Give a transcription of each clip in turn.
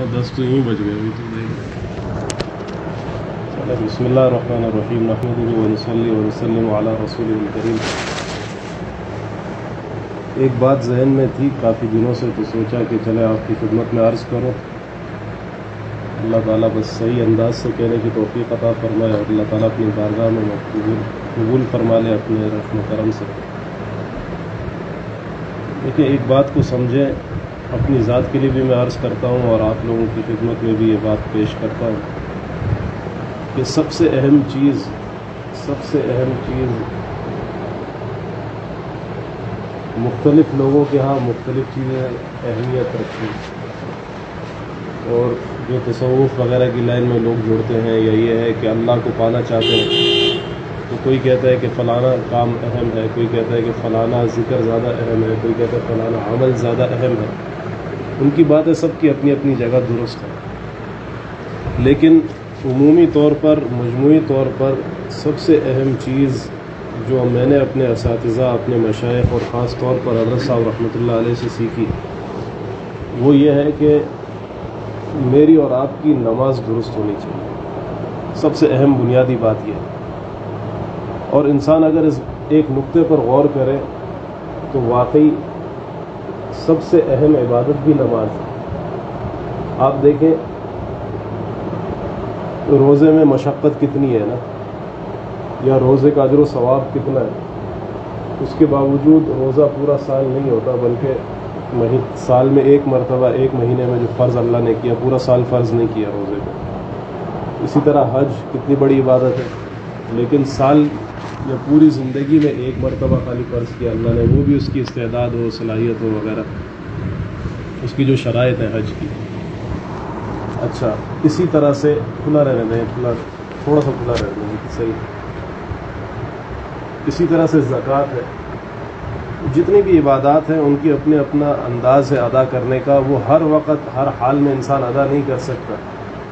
10 تو یوں بج گئے ابھی تو دیکھ چلو بسم اللہ الرحمن الرحیم نحمدہ ونصلی ونسلم علی رسول الکریم۔ ایک بات ذہن میں تھی کافی دنوں سے، تو سوچا کہ چلے آپ کی خدمت میں عرض کرو۔ اللہ تعالیٰ بس صحیح انداز سے کہنے کی توفیق عطا فرمائے اور اللہ تعالیٰ اپنی بارگاہ میں قبول فرما لے اپنے رحم و کرم سے۔ دیکھیں، ایک بات کو سمجھیں، اپنی ذات کے لیے بھی میں عرض کرتا ہوں اور آپ لوگوں کی خدمت میں بھی یہ بات پیش کرتا ہوں کہ سب سے اہم چیز مختلف لوگوں کے ہاں مختلف چیزیں اہمیت رکھتی ہیں، اور جو تصوف وغیرہ کی لائن میں لوگ جڑتے ہیں یا یہ ہے کہ اللہ کو پانا چاہتے ہیں، تو کوئی کہتا ہے کہ فلانا کام اہم ہے، کوئی کہتا ہے کہ فلانا ذکر زیادہ اہم ہے، کوئی کہتا ہے فلانا عمل زیادہ اہم ہے۔ ان کی باتیں سب کی اپنی اپنی جگہ درست ہے، لیکن عمومی طور پر، مجموعی طور پر سب سے اہم چیز جو میں نے اپنے اساتذہ، اپنے مشائخ اور خاص طور پر حضرت صاحب رحمۃ اللہ علیہ سے سیکھی، وہ یہ ہے کہ میری اور آپ کی نماز درست ہونی چاہیے۔ سب سے اہم بنیادی بات یہ ہے، اور انسان اگر اس ایک نقطے پر غور کرے تو واقعی سب سے اہم عبادت بھی نماز ہے۔ آپ دیکھیں روزے میں مشقت کتنی ہے نا، یا روزے کا اجر و ثواب کتنا ہے، اس کے باوجود روزہ پورا سال نہیں ہوتا، بلکہ سال میں ایک مرتبہ، ایک مہینے میں جو فرض اللہ نے کیا، پورا سال فرض نہیں کیا روزے کو۔ اسی طرح حج کتنی بڑی عبادت ہے، لیکن سال یا پوری زندگی میں ایک مرتبہ خالی فرض کیا اللہ نے، وہ بھی اس کی استعداد ہو، صلاحیت ہو وغیرہ، اس کی جو شرائط ہے حج کی۔ اچھا، اسی طرح سے کھلا رہنے دیں، تھوڑا سا کھلا رہنے دیں، صحیح۔ اسی طرح سے زکوٰۃ ہے، جتنی بھی عبادات ہیں ان کی اپنے اپنا انداز ہے ادا کرنے کا، وہ ہر وقت ہر حال میں انسان ادا نہیں کر سکتا،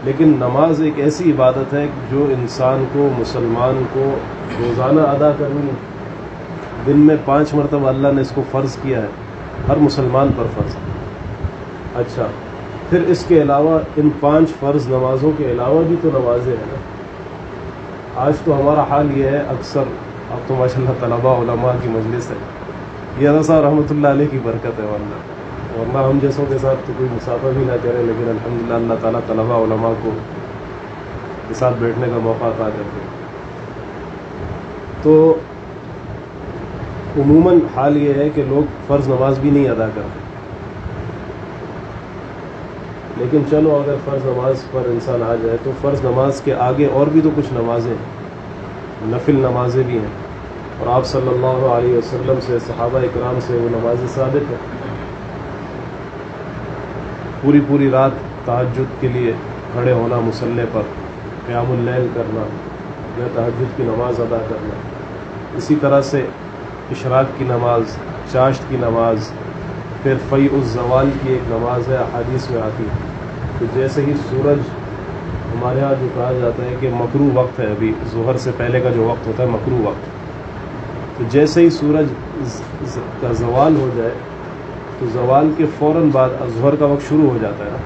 لیکن نماز ایک ایسی عبادت ہے جو انسان کو، مسلمان کو روزانہ ادا کرنی ہے۔ دن میں 5 مرتبہ اللہ نے اس کو فرض کیا ہے، ہر مسلمان پر فرض ہے۔ اچھا، پھر اس کے علاوہ ان 5 فرض نمازوں کے علاوہ بھی تو نمازیں ہیں نا۔ آج تو ہمارا حال یہ ہے، اکثر اب تو ماشاء اللہ طلباء علماء کی مجلس ہے، یہ حضرت صاحب رحمۃ اللہ علیہ کی برکت ہے، ورنہ ہم جیسوں کے ساتھ تو کوئی مسافہ بھی نہ کرے، لیکن الحمدللہ اللہ تعالیٰ طلباء علماء کو کے ساتھ بیٹھنے کا موقع عطا کرتے ہیں۔ تو عموماً حال یہ ہے کہ لوگ فرض نماز بھی نہیں ادا کرتے، لیکن چلو اگر فرض نماز پر انسان آ جائے تو فرض نماز کے آگے اور بھی تو کچھ نمازیں ہیں، نفل نمازیں بھی ہیں، اور آپ صلی اللہ علیہ وسلم سے، صحابہ اکرام سے وہ نمازیں ثابت ہیں۔ پوری رات تہجد کے لیے کھڑے ہونا، مصلی پر قیام اللیل کرنا یا تہجد کی نماز ادا کرنا۔ اسی طرح سے اشراق کی نماز، چاشت کی نماز، پھر فیء الزوال کی ایک نماز ہے، احادیث میں آتی ہے کہ جیسے ہی سورج، ہمارے ہاں جو کہا جاتا ہے کہ مکروہ وقت ہے، ابھی ظہر سے پہلے کا جو وقت ہوتا ہے مکروہ وقت، تو جیسے ہی سورج کا زوال ہو جائے تو زوال کے فوراً بعد ظہر کا وقت شروع ہو جاتا ہے نا۔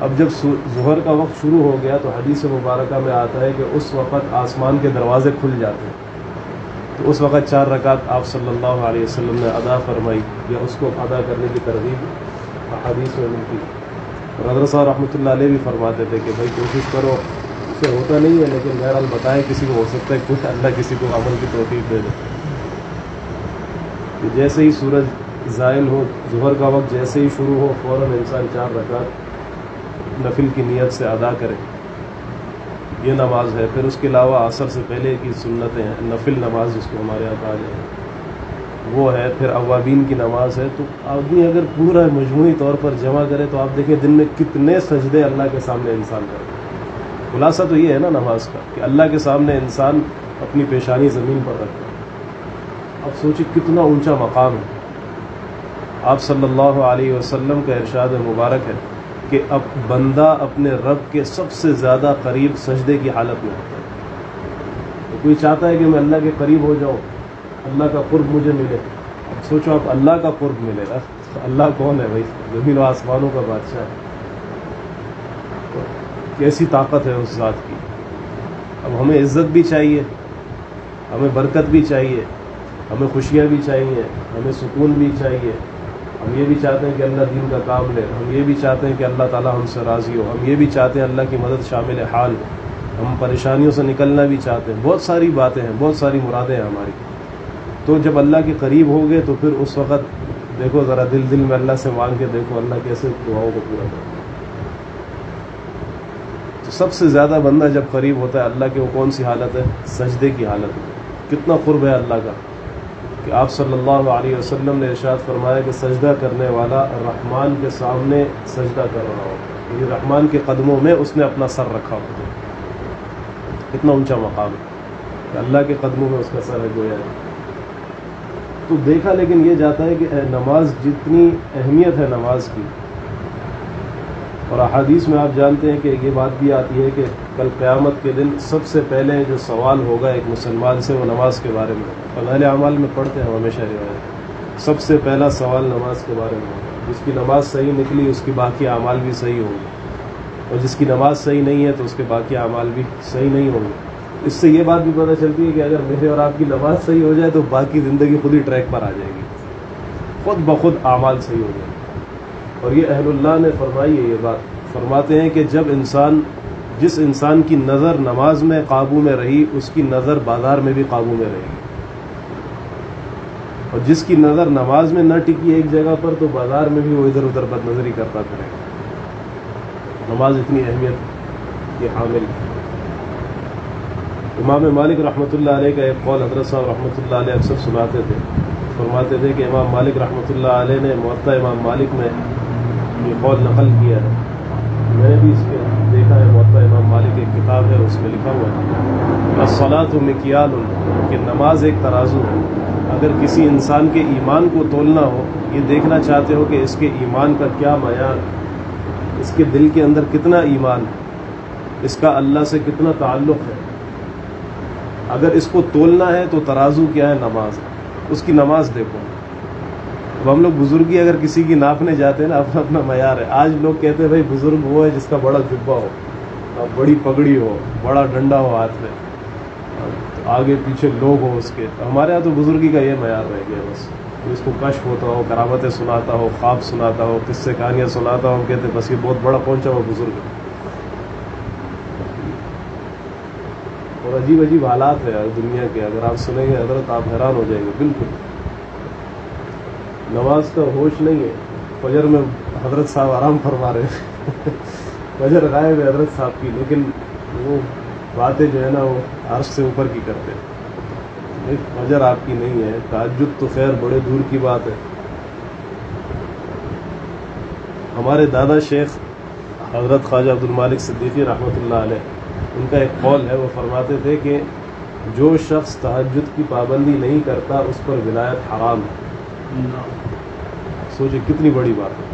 اب جب ظہر کا وقت شروع ہو گیا تو حدیث مبارکہ میں آتا ہے کہ اس وقت آسمان کے دروازے کھل جاتے ہیں، تو اس وقت 4 رکعت آپ صلی اللہ علیہ وسلم نے ادا فرمائی، یا اس کو ادا کرنے کی ترغیب حدیث میں ملتی۔ اور حضرت صاحب رحمۃ اللہ علیہ بھی فرماتے تھے کہ بھائی کوشش کرو، اس سے ہوتا نہیں ہے لیکن بہرحال بتائیں کسی کو، ہو سکتا ہے کوئی اللہ کسی کو عمل کی توفیق دے دے۔ کہ جیسے ہی سورج زائل ہو، ظہر کا وقت جیسے ہی شروع ہو، فوراً انسان 4 رکعت نفل کی نیت سے ادا کرے، یہ نماز ہے۔ پھر اس کے علاوہ عصر سے پہلے کی سنتیں ہیں، نفل نماز جس کو ہمارے یہاں کہا جائے، وہ ہے۔ پھر اوابین کی نماز ہے۔ تو آدمی اگر پورا مجموعی طور پر جمع کرے تو آپ دیکھیں دن میں کتنے سجدے اللہ کے سامنے انسان کرے۔ خلاصہ تو یہ ہے نا نماز کا کہ اللہ کے سامنے انسان اپنی پیشانی زمین پر رکھتا ہے۔ اب سوچیں کتنا اونچا مقام ہے۔ آپ صلی اللہ علیہ وسلم کا ارشاد مبارک ہے کہ اب بندہ اپنے رب کے سب سے زیادہ قریب سجدے کی حالت میں ہوتا ہے۔ تو کوئی چاہتا ہے کہ میں اللہ کے قریب ہو جاؤں، اللہ کا قرب مجھے ملے۔ اب سوچو آپ اللہ کا قرب ملے گا تو اللہ کون ہے بھائی؟ زمین و آسمانوں کا بادشاہ ہے۔ کیسی طاقت ہے اس ذات کی. اب ہمیں عزت بھی چاہیے، ہمیں برکت بھی چاہیے، ہمیں خوشیاں بھی چاہیے، ہمیں سکون بھی چاہیے. ہم یہ بھی چاہتے ہیں کہ اللہ دین کا کام لے، ہم یہ بھی چاہتے ہیں کہ اللہ تعالی ہم سے راضی ہو، ہم یہ بھی چاہتے ہیں اللہ کی مدد شامل حال، ہم پریشانیوں سے نکلنا بھی چاہتے ہیں. بہت ساری باتیں ہیں، بہت ساری مرادیں ہیں ہماری. تو جب اللہ کے قریب ہوگے تو پھر اس وقت دیکھو ذرا دل میں اللہ سے مانگ کے دیکھو اللہ کیسے دعاؤں کو پورا کرتا ہے. تو سب سے زیادہ بندہ جب قریب ہوتا ہے اللہ کے، وہ کون سی حالت ہے؟ سجدے کی حالت ہے. کتنا قرب ہے اللہ کا کہ آپ صلی اللہ علیہ وسلم نے ارشاد فرمایا کہ سجدہ کرنے والا رحمان کے سامنے سجدہ کر رہا ہو، یعنی رحمان کے قدموں میں اس نے اپنا سر رکھا ہو. کتنا اونچا مقام ہے کہ اللہ کے قدموں میں اس کا سر ہے گویا ہے. تو دیکھا لیکن یہ جاتا ہے کہ نماز جتنی اہمیت ہے نماز کی، اور احادیث میں آپ جانتے ہیں کہ یہ بات بھی آتی ہے کہ کل قیامت کے دن سب سے پہلے جو سوال ہوگا ایک مسلمان سے وہ نماز کے بارے میں. فضائل اعمال میں پڑھتے ہیں ہمیشہ روایت، سب سے پہلا سوال نماز کے بارے میں ہوگا. جس کی نماز صحیح نکلی اس کی باقی اعمال بھی صحیح ہوں گے، اور جس کی نماز صحیح نہیں ہے تو اس کے باقی اعمال بھی صحیح نہیں ہوں گے. اس سے یہ بات بھی پتہ چلتی ہے کہ اگر میرے اور آپ کی نماز صحیح ہو جائے تو باقی زندگی خود ہی ٹریک پر آ جائے گی، خود بخود اعمال صحیح ہو جائے گے. اور یہ اہل اللہ نے فرمائی ہے یہ بات. فرماتے ہیں کہ جب جس انسان کی نظر نماز میں قابو میں رہی اس کی نظر بازار میں بھی قابو میں رہے گی، اور جس کی نظر نماز میں نہ ٹکی ایک جگہ پر تو بازار میں بھی وہ ادھر ادھر بد نظری کرتا پھرے گا. نماز اتنی اہمیت یہ حامل. امام مالک رحمۃ اللہ علیہ کا ایک قول حضرت صاحب رحمۃ اللہ علیہ اکثر سناتے تھے. فرماتے تھے کہ امام مالک رحمۃ اللہ علیہ نے موطا امام مالک میں یہ قول نقل کیا ہے. میں نے بھی اس کے دیکھا ہے، موطا امام مالک ایک کتاب ہے اس میں لکھا ہوا ہے الصلاۃ مکیال، کہ نماز ایک ترازو ہے. اگر کسی انسان کے ایمان کو تولنا ہو، یہ دیکھنا چاہتے ہو کہ اس کے ایمان کا کیا معیار، اس کے دل کے اندر کتنا ایمان ہے، اس کا اللہ سے کتنا تعلق ہے، اگر اس کو تولنا ہے تو ترازو کیا ہے؟ نماز ہے. اس کی نماز دیکھو. اب ہم لوگ بزرگی اگر کسی کی ناپنے جاتے ہیں نا، اپنا اپنا معیار ہے. آج لوگ کہتے ہیں بھائی بزرگ وہ ہے جس کا بڑا جبہ ہو، بڑی پگڑی ہو، بڑا ڈنڈا ہو ہاتھ میں، آگے پیچھے لوگ ہوں اس کے. ہمارے ہاں تو بزرگی کا یہ معیار رہ گیا بس. اس کو کشف ہوتا ہو، کرامتیں سناتا ہو، خواب سناتا ہو، قصے کہانیاں سناتا ہو، کہتے بس یہ بہت بڑا پہنچا ہوا بزرگ ہے. اور عجیب عجیب حالات ہے دنیا کے، اگر آپ سنیں گے حضرت آپ حیران ہو جائیں گے. بالکل نماز کا ہوش نہیں ہے. فجر میں حضرت صاحب آرام فرما رہے ہیں فجر غائب ہے حضرت صاحب کی، لیکن وہ باتیں جو ہے نا وہ عرش سے اوپر کی کرتے ہیں. فجر آپ کی نہیں ہے، تہجد تو خیر بڑے دور کی بات ہے. ہمارے دادا شیخ حضرت خواجہ عبد المالک صدیقی رحمۃ اللہ علیہ، ان کا ایک قول ہے، وہ فرماتے تھے کہ جو شخص تہجد کی پابندی نہیں کرتا اس پر ولایت حرام ہے. سوچے کتنی بڑی بات ہے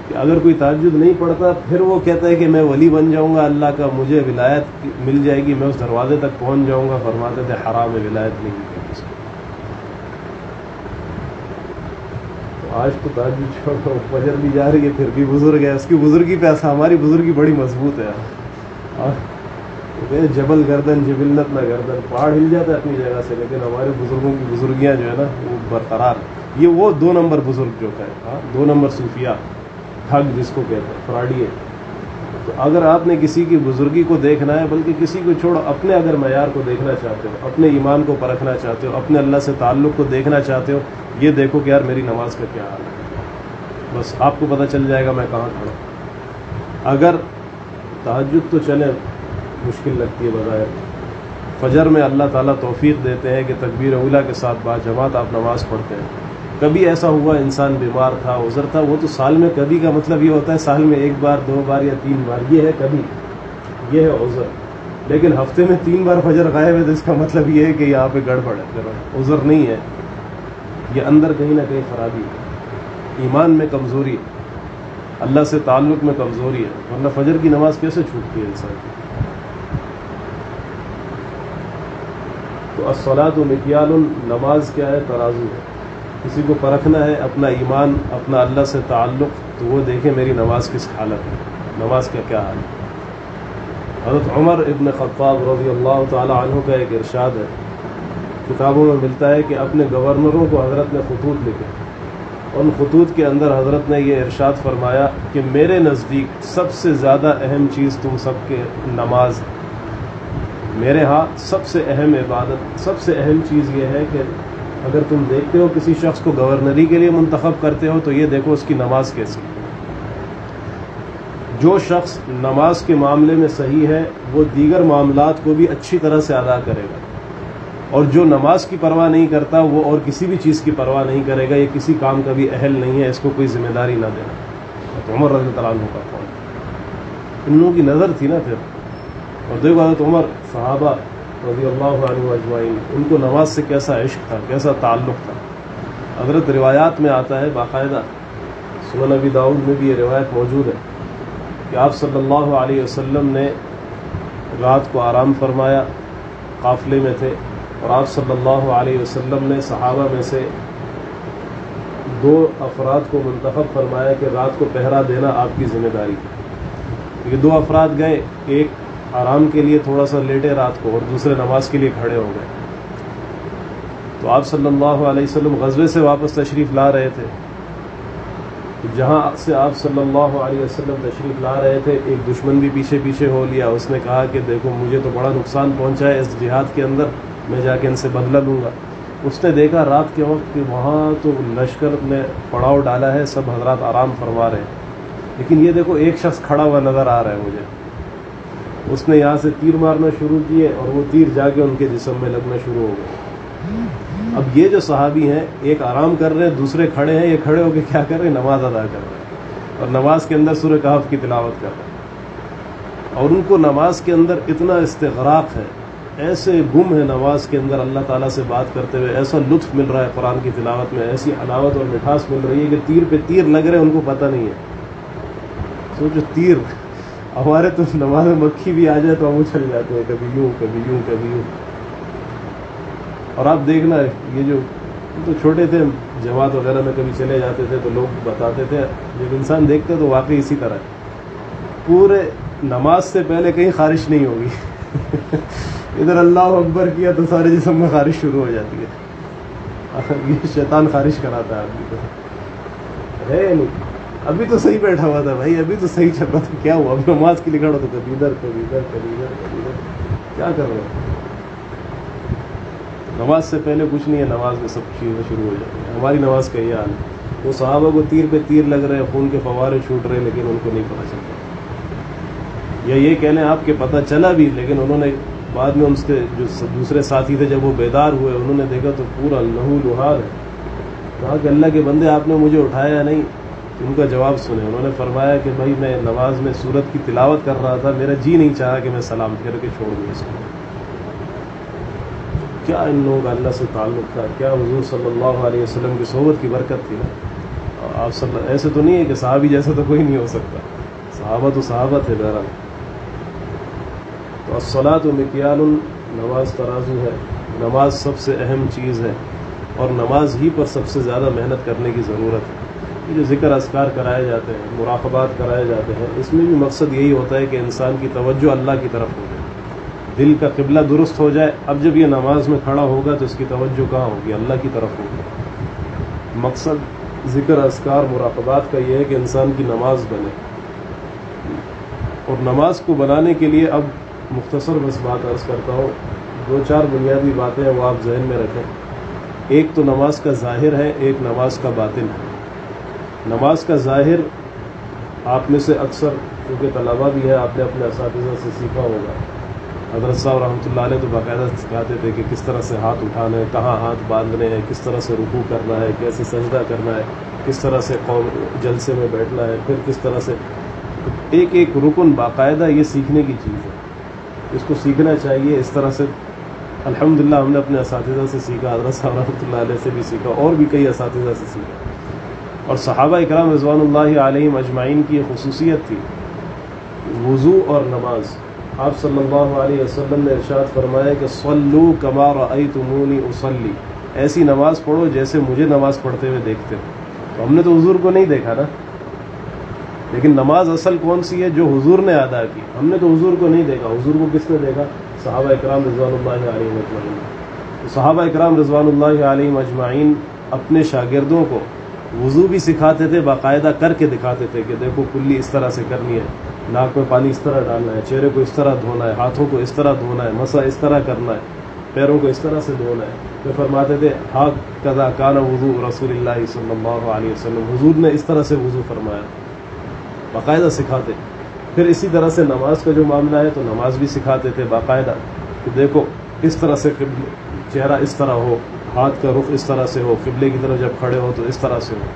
کہ اگر کوئی تہجد نہیں پڑھتا پھر وہ کہتا ہے کہ میں ولی بن جاؤں گا اللہ کا، مجھے ولایت مل جائے گی، میں اس دروازے تک پہنچ جاؤں گا. فرماتے تھے حرام ہے، ولایت نہیں ہے اس کو. تو آج تو تہجد چھوڑو، فجر بھی جا رہی ہے پھر بھی بزرگ ہے. اس کی بزرگی پہ ایسا، ہماری بزرگی بڑی مضبوط ہے. جبل گردن جبلت نہ گردن، پہاڑ ہل جاتا ہے اپنی جگہ سے، لیکن ہمارے بزرگوں کی بزرگیاں جو ہے نا وہ برقرار. یہ وہ 2 نمبر بزرگ جو ہے، 2 نمبر صوفیہ، ٹھگ جس کو کہتے ہیں، فراڈیے. تو اگر آپ نے کسی کی بزرگی کو دیکھنا ہے، بلکہ کسی کو چھوڑو اپنے اگر معیار کو دیکھنا چاہتے ہو، اپنے ایمان کو پرکھنا چاہتے ہو، اپنے اللہ سے تعلق کو دیکھنا چاہتے ہو، یہ دیکھو کہ یار میری نماز کا کیا حال ہے. بس آپ کو پتہ چل جائے گا میں کہاں کھڑا ہوں. اگر تہجد تو چلے مشکل لگتی ہے بظاہر، فجر میں اللہ تعالیٰ توفیق دیتے ہیں کہ تکبیر اولیٰ کے ساتھ باجماعت آپ نماز پڑھتے ہیں. کبھی ایسا ہوا انسان بیمار تھا، عذر تھا، وہ تو سال میں کبھی کا مطلب یہ ہوتا ہے سال میں 1 بار 2 بار یا 3 بار، یہ ہے کبھی، یہ ہے عذر. لیکن ہفتے میں 3 بار فجر غائب ہے تو اس کا مطلب یہ ہے کہ یہاں پہ گڑبڑ ہے، عذر نہیں ہے، یہ اندر کہیں نہ کہیں خرابی ہے، ایمان میں کمزوری ہے، اللہ سے تعلق میں کمزوری ہے. ورنہ فجر کی نماز کیسے چھوٹتی ہے انسان کی. تو الصلاۃ مکیال، نماز کیا ہے؟ ترازو ہے. کسی کو پرکھنا ہے اپنا ایمان، اپنا اللہ سے تعلق، تو وہ دیکھے میری نماز کس حالت ہے، نماز کا کیا حال ہے. حضرت عمر ابن خطاب رضی اللہ تعالی عنہ کا ایک ارشاد ہے، کتابوں میں ملتا ہے کہ اپنے گورنروں کو حضرت نے خطوط لکھے، ان خطوط کے اندر حضرت نے یہ ارشاد فرمایا کہ میرے نزدیک سب سے زیادہ اہم چیز تم سب کے نماز ہے، میرے ہاں سب سے اہم عبادت، سب سے اہم چیز یہ ہے کہ اگر تم دیکھتے ہو کسی شخص کو گورنری کے لیے منتخب کرتے ہو تو یہ دیکھو اس کی نماز کیسی ہے۔ جو شخص نماز کے معاملے میں صحیح ہے وہ دیگر معاملات کو بھی اچھی طرح سے ادا کرے گا، اور جو نماز کی پرواہ نہیں کرتا وہ اور کسی بھی چیز کی پرواہ نہیں کرے گا، یہ کسی کام کا بھی اہل نہیں ہے، اس کو کوئی ذمہ داری نہ دینا۔ تو عمر رضی اللہ عنہ کا قول، ان لوگوں کی نظر تھی نا پھر۔ اور دیکھو حضرت عمر صحابہ رضی اللہ عنہ اجمعین، ان کو نماز سے کیسا عشق تھا، کیسا تعلق تھا۔ حضرت روایات میں آتا ہے باقاعدہ، سنن ابی داؤد میں بھی یہ روایت موجود ہے کہ آپ صلی اللہ علیہ وسلم نے رات کو آرام فرمایا، قافلے میں تھے، اور آپ صلی اللہ علیہ وسلم نے صحابہ میں سے 2 افراد کو منتخب فرمایا کہ رات کو پہرا دینا آپ کی ذمہ داری ہے۔ یہ 2 افراد گئے، ایک آرام کے لیے تھوڑا سا لیٹے رات کو، اور دوسرے نماز کے لیے کھڑے ہو گئے۔ تو آپ صلی اللہ علیہ وسلم غزوے سے واپس تشریف لا رہے تھے، جہاں سے آپ صلی اللہ علیہ وسلم تشریف لا رہے تھے ایک دشمن بھی پیچھے پیچھے ہو لیا۔ اس نے کہا کہ دیکھو مجھے تو بڑا نقصان پہنچا ہے اس جہاد کے اندر، میں جا کے ان سے بدلہ لوں گا۔ اس نے دیکھا رات کے وقت کہ وہاں تو لشکر نے پڑاؤ ڈالا ہے، سب حضرات آرام فرما رہے ہیں، لیکن یہ دیکھو ایک شخص کھڑا ہوا نظر آ رہا ہے مجھے۔ اس نے یہاں سے تیر مارنا شروع کیے اور وہ تیر جا کے ان کے جسم میں لگنا شروع ہو گئے۔ اب یہ جو صحابی ہیں، ایک آرام کر رہے ہیں، دوسرے کھڑے ہیں، یہ کھڑے ہو کے کیا کر رہے ہیں؟ نماز ادا کر رہے ہیں، اور نماز کے اندر سورہ کہف کی تلاوت کر رہے ہیں، اور ان کو نماز کے اندر اتنا استغراق ہے، ایسے گم ہے نماز کے اندر اللہ تعالیٰ سے بات کرتے ہوئے، ایسا لطف مل رہا ہے قرآن کی تلاوت میں، ایسی حلاوت اور مٹھاس مل رہی ہے کہ تیر پہ تیر لگ رہے ہیں، ان کو پتہ نہیں ہے۔ سوچو تیر، ہمارے تو نماز میں مکھی بھی آ جائے تو ہم اچھل جاتے ہیں، کبھی یوں کبھی یوں کبھی یوں۔ اور آپ دیکھنا یہ جو تو چھوٹے تھے، جماعت وغیرہ میں کبھی چلے جاتے تھے تو لوگ بتاتے تھے، جب انسان دیکھتے تو واقعی اسی طرح ہے، پورے نماز سے پہلے کہیں خارش نہیں ہوگی ادھر اللہ اکبر کیا تو سارے جسم میں خارش شروع ہو جاتی ہے۔ یہ شیطان خارش کراتا ہے آدمی کو، ہے نہیں۔ ابھی تو صحیح بیٹھا ہوا تھا بھائی، ابھی تو صحیح چل رہا تھا، کیا ہوا؟ اب نماز کے لیے کھڑا تو کبھی ادھر کبھی ادھر کبھی ادھر کبھی ادھر، کیا کر رہے ہیں؟ نماز سے پہلے کچھ نہیں ہے، نماز میں سب چیزیں شروع ہو جاتی ہیں۔ ہماری نماز کا یہ حال ہے، وہ صحابہ کو تیر پہ تیر لگ رہے ہیں، خون کے فوارے چھوٹ رہے ہیں، لیکن ان کو نہیں پتہ چلتا، یا یہ کہہ لیں آپ کے پتہ چلا بھی، لیکن انہوں نے بعد میں ان کے جو دوسرے ساتھی تھے جب وہ بیدار ہوئے، انہوں نے دیکھا تو پورا لہو لہار ہے۔ کہا کہ اللہ کے بندے آپ نے مجھے اٹھایا نہیں۔ ان کا جواب سنیں، انہوں نے فرمایا کہ بھائی میں نماز میں سورت کی تلاوت کر رہا تھا، میرا جی نہیں چاہا کہ میں سلام کر کے چھوڑ دوں اس کو۔ کیا ان لوگوں کا اللہ سے تعلق تھا، کیا حضور صلی اللہ علیہ وسلم کی صحبت کی برکت تھی نا۔ آپ ایسے تو نہیں ہے کہ صحابی جیسا تو کوئی نہیں ہو سکتا، صحابہ تو صحابہ تھے بہرحال۔ تو الصلاۃ مکیال، نماز ترازو ہے، نماز سب سے اہم چیز ہے، اور نماز ہی پر سب سے زیادہ محنت کرنے کی ضرورت ہے۔ یہ جو ذکر اذکار کرائے جاتے ہیں، مراقبات کرائے جاتے ہیں، اس میں بھی مقصد یہی ہوتا ہے کہ انسان کی توجہ اللہ کی طرف ہو جائے، دل کا قبلہ درست ہو جائے۔ اب جب یہ نماز میں کھڑا ہوگا تو اس کی توجہ کہاں ہوگی؟ اللہ کی طرف ہوگی۔ مقصد ذکر اذکار مراقبات کا یہ ہے کہ انسان کی نماز بنے، اور نماز کو بنانے کے لیے اب مختصر بس بات عرض کرتا ہوں، 2-4 بنیادی باتیں ہیں، وہ آپ ذہن میں رکھیں۔ ایک تو نماز کا ظاہر ہے، ایک نماز کا باطن ہے۔ نماز کا ظاہر آپ میں سے اکثر، کیونکہ طلبہ بھی ہے، آپ نے اپنے اساتذہ سے سیکھا ہوگا، حضرت صاحب رحمۃ اللہ علیہ تو باقاعدہ سکھاتے تھے کہ کس طرح سے ہاتھ اٹھانا ہے، کہاں ہاتھ باندھنے ہیں، کس طرح سے رکوع کرنا ہے، کیسے سجدہ کرنا ہے، کس طرح سے جلسے میں بیٹھنا ہے، پھر کس طرح سے ایک ایک رکن باقاعدہ یہ سیکھنے کی چیز ہے، اس کو سیکھنا چاہیے۔ اس طرح سے الحمدللہ ہم نے اپنے اساتذہ سے سیکھا، حضرت صاحب رحمۃ اللہ علیہ سے بھی سیکھا، اور بھی کئی اساتذہ سے سیکھا۔ اور صحابہ اکرام رضوان اللہ علیہم اجمعین کی یہ خصوصیت تھی، وضو اور نماز۔ آپ صلی اللہ علیہ وسلم نے ارشاد فرمایا کہ صلو کما رأیتمونی اصلی، ایسی نماز پڑھو جیسے مجھے نماز پڑھتے ہوئے دیکھتے ہو۔ تو ہم نے تو حضور کو نہیں دیکھا نا، لیکن نماز اصل کون سی ہے؟ جو حضور نے ادا کی. ہم نے تو حضور کو نہیں دیکھا. حضور کو کس نے دیکھا؟ صحابہ اکرام رضوان اللہ علیہم اجمعین. صحابہ اکرام رضوان اللہ علیہم اجمعین اپنے شاگردوں کو وضو بھی سکھاتے تھے، باقاعدہ کر کے دکھاتے تھے کہ دیکھو کلی اس طرح سے کرنی ہے، ناک میں پانی اس طرح ڈالنا ہے، چہرے کو اس طرح دھونا ہے، ہاتھوں کو اس طرح دھونا ہے، مسح اس طرح کرنا ہے، پیروں کو اس طرح سے دھونا ہے. تو فرماتے تھے ہاکذا کان وضو رسول اللہ صلی اللہ علیہ وسلم، حضور نے اس طرح سے وضو فرمایا. باقاعدہ سکھاتے. پھر اسی طرح سے نماز کا جو معاملہ ہے تو نماز بھی سکھاتے تھے باقاعدہ کہ دیکھو اس طرح سے چہرہ اس طرح ہو، ہاتھ کا رخ اس طرح سے ہو، قبلے کی طرف جب کھڑے ہو تو اس طرح سے ہو.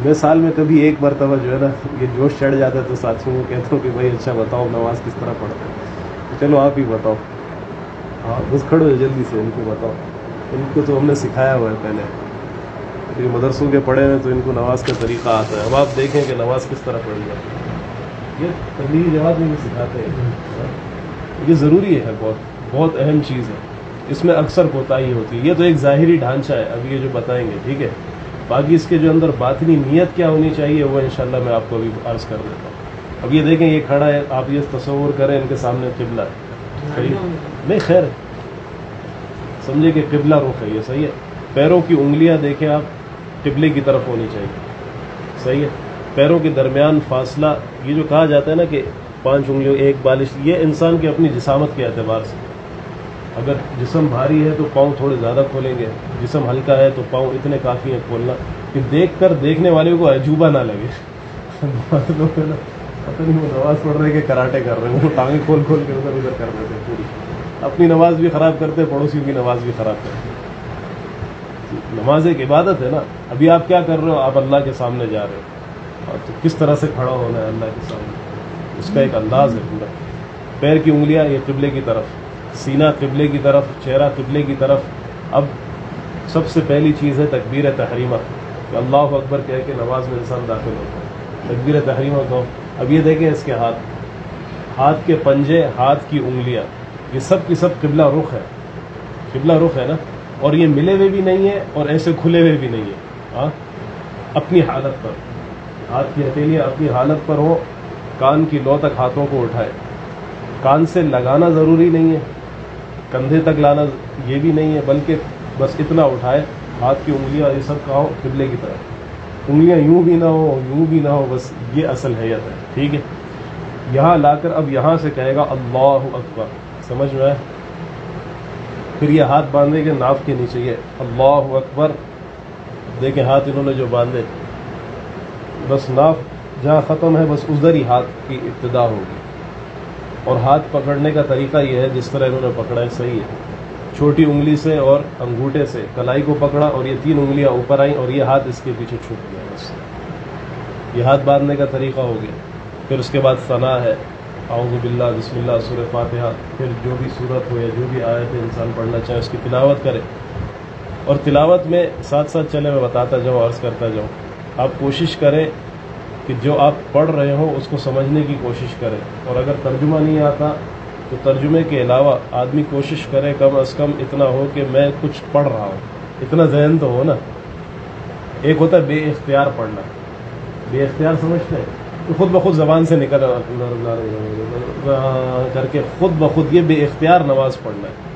میں سال میں کبھی ایک مرتبہ جو ہے نا یہ جوش چڑھ جاتا ہے تو ساتھیوں کو کہتا ہوں کہ بھائی اچھا بتاؤ نماز کس طرح پڑھتے ہیں. چلو آپ ہی بتاؤ. ہاں بس کھڑے ہو جلدی سے، ان کو بتاؤ. ان کو تو ہم نے سکھایا ہوا ہے پہلے، یہ مدرسوں کے پڑھے ہیں تو ان کو نماز کا طریقہ آتا ہے. اب آپ دیکھیں کہ نماز کس طرح پڑھی جاتی ہے. یہ تبلیغی جماعت میں بھی سکھاتے ہیں. یہ ضروری ہے، بہت بہت اہم چیز ہے. اس میں اکثر کوتاہی ہوتی ہے. یہ تو ایک ظاہری ڈھانچہ ہے اب یہ جو بتائیں گے، ٹھیک ہے. باقی اس کے جو اندر باطنی نیت کیا ہونی چاہیے وہ انشاءاللہ میں آپ کو ابھی عرض کر دیتا ہوں. اب یہ دیکھیں یہ کھڑا ہے، آپ یہ تصور کریں ان کے سامنے قبلہ ہے، صحیح نہیں؟ خیر سمجھے کہ قبلہ رخ ہے، یہ صحیح ہے. پیروں کی انگلیاں دیکھیں آپ قبلے کی طرف ہونی چاہیے، صحیح ہے. پیروں کے درمیان فاصلہ، یہ جو کہا جاتا ہے نا کہ 5 انگلیوں ایک بالش، یہ انسان کی اپنی جسامت کے اعتبار سے. اگر جسم بھاری ہے تو پاؤں تھوڑے زیادہ کھولیں گے، جسم ہلکا ہے تو پاؤں اتنے کافی ہیں کھولنا کہ دیکھ کر دیکھنے والے کو عجوبہ نہ لگے. لوگ نا پتہ نہیں وہ نماز پڑھ رہے کہ کراٹے کر رہے ہیں، وہ ٹانگیں کھول کھول کے ادھر ادھر کر رہے تھے. پوری اپنی نماز بھی خراب کرتے، پڑوسیوں کی نماز بھی خراب کرتے. نماز ایک عبادت ہے نا. ابھی آپ کیا کر رہے ہو؟ آپ اللہ کے سامنے جا رہے ہو، تو کس طرح سے کھڑا ہونا ہے اللہ کے سامنے، اس کا ایک انداز ہے پورا. پیر کی انگلیاں یہ قبلے کی طرف، سینہ قبلے کی طرف، چہرہ قبلے کی طرف. اب سب سے پہلی چیز ہے تکبیر تحریمہ، کہ اللہ اکبر کہہ کے نماز میں انسان داخل ہوتا ہے. تکبیر تحریمہ کو اب یہ دیکھیں اس کے ہاتھ کے پنجے، ہاتھ کی انگلیاں، یہ سب کی سب قبلہ رخ ہے. قبلہ رخ ہے نا. اور یہ ملے ہوئے بھی نہیں ہے اور ایسے کھلے ہوئے بھی نہیں ہے. ہاں اپنی حالت پر، ہاتھ کی ہتھیلیاں اپنی حالت پر ہو. کان کی لو تک ہاتھوں کو اٹھائے. کان سے لگانا ضروری نہیں ہے، کندھے تک لانا یہ بھی نہیں ہے، بلکہ بس اتنا اٹھائے. ہاتھ کی انگلیاں یہ سب کہو قبلے کی طرف. انگلیاں یوں بھی نہ ہو یوں بھی نہ ہو، بس یہ اصل حیت ہے، ٹھیک ہے. یہاں لا کر اب یہاں سے کہے گا اللہ اکبر، سمجھ میں آئے؟ پھر یہ ہاتھ باندھے کے ناف کے نیچے، یہ اللہ اکبر. دیکھیں ہاتھ انہوں نے جو باندھے، بس ناف جہاں ختم ہے بس ادھر ہی ہاتھ کی ابتدا ہوگی. اور ہاتھ پکڑنے کا طریقہ یہ ہے جس طرح انہوں نے پکڑا ہے، صحیح ہے. چھوٹی انگلی سے اور انگوٹھے سے کلائی کو پکڑا اور یہ 3 انگلیاں اوپر آئیں اور یہ ہاتھ اس کے پیچھے چھپ گیا. بس یہ ہاتھ باندھنے کا طریقہ ہو گیا. پھر اس کے بعد ثنا ہے، اعوذ باللہ، بسم اللہ، سورہ فاتحہ. پھر جو بھی صورت ہو یا جو بھی آیت انسان پڑھنا چاہے اس کی تلاوت کرے. اور تلاوت میں ساتھ ساتھ چلے میں بتاتا جاؤں، عرض کرتا جاؤں. آپ کوشش کریں کہ جو آپ پڑھ رہے ہو اس کو سمجھنے کی کوشش کریں. اور اگر ترجمہ نہیں آتا تو ترجمے کے علاوہ آدمی کوشش کرے کم از کم اتنا ہو کہ میں کچھ پڑھ رہا ہوں، اتنا ذہن تو ہو نا. ایک ہوتا ہے بے اختیار پڑھنا. بے اختیار سمجھتے ہیں تو خود بخود زبان سے نکل کر کے خود بخود، یہ بے اختیار نماز پڑھنا ہے.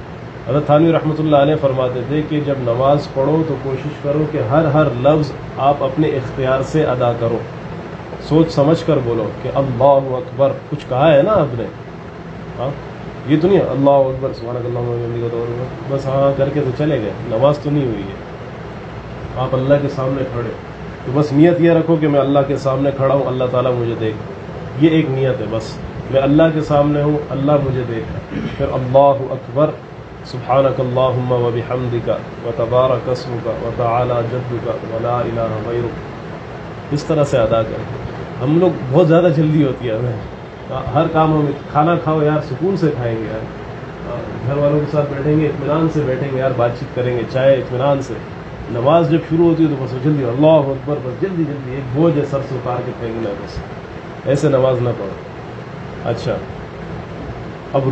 حضرت تھانوی رحمۃ اللہ علیہ فرماتے تھے کہ جب نماز پڑھو تو کوشش کرو کہ ہر لفظ آپ اپنے اختیار سے ادا کرو. سوچ سمجھ کر بولو کہ اللہ اکبر، کچھ کہا ہے نا آپ نے. ہاں یہ تو نہیں اللہ اکبر سبحانک اللہم وبحمدک بس ہاں کر کے تو چلے گئے، نماز تو نہیں ہوئی ہے. آپ اللہ کے سامنے کھڑے تو بس نیت یہ رکھو کہ میں اللہ کے سامنے کھڑا ہوں، اللہ تعالیٰ مجھے دیکھ. یہ ایک نیت ہے بس، میں اللہ کے سامنے ہوں، اللہ مجھے دیکھ. پھر اللہ اکبر سبحانک اللہم وبحمدک وتبارک اسمک وتعالی جدک ولا الہ غیرک. اس طرح سے ادا کریں. ہم لوگ بہت زیادہ جلدی ہوتی ہے ہمیں ہر کام میں. کھانا کھاؤ یار، سکون سے کھائیں گے یار، گھر والوں کے ساتھ بیٹھیں گے اطمینان سے بیٹھیں گے یار، بات چیت کریں گے، چائے اطمینان سے. نماز جب شروع ہوتی ہے تو بس جلدی اللہ اکبر، بس جلدی جلدی ایک بوجھ ہے سر سے اتار کے پھینکنا، بس ایسے نماز نہ پڑھو. اچھا اب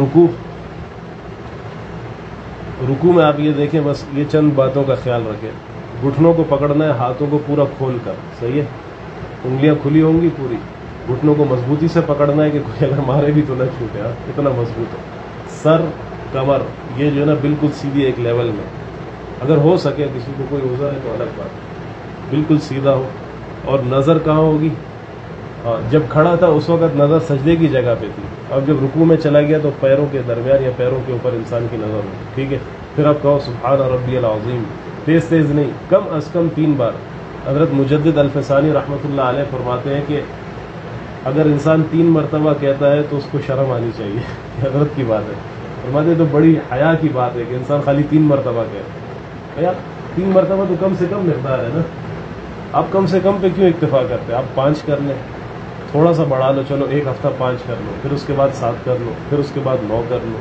رکوع میں آپ یہ دیکھیں، بس یہ چند باتوں کا خیال رکھیں. گھٹنوں کو پکڑنا ہے ہاتھوں کو پورا کھول کر، صحیح ہے. انگلیاں کھلی ہوں گی پوری, گھٹنوں کو مضبوطی سے پکڑنا ہے کہ کوئی اگر مارے بھی تو نہ چھوٹے, اتنا مضبوط ہو. سر کمر یہ جو ہے نا بالکل سیدھی ایک لیول میں, اگر ہو سکے کسی کو کوئی عذر ہے تو الگ بات, بالکل سیدھا ہو. اور نظر کہاں ہوگی؟ جب کھڑا تھا اس وقت نظر سجدے کی جگہ پہ تھی, اب جب رکوع میں چلا گیا تو پیروں کے درمیان یا پیروں کے اوپر انسان کی نظر ہوگی. ٹھیک ہے, پھر آپ کہو سبحان ربی العظیم, تیز تیز نہیں, کم از کم 3 بار. حضرت مجدد الفسانی رحمۃ اللہ علیہ فرماتے ہیں کہ اگر انسان 3 مرتبہ کہتا ہے تو اس کو شرم آنی چاہیے. حضرت کی بات ہے, فرماتے ہیں تو بڑی حیا کی بات ہے کہ انسان خالی 3 مرتبہ کہے. 3 مرتبہ تو کم سے کم مقدار ہے نا, آپ کم سے کم پہ کیوں اکتفا کرتے ہیں؟ آپ 5 کر لیں, تھوڑا سا بڑھا لو, چلو 1 ہفتہ 5 کر لو, پھر اس کے بعد 7 کر لو, پھر اس کے بعد 9 کر لو.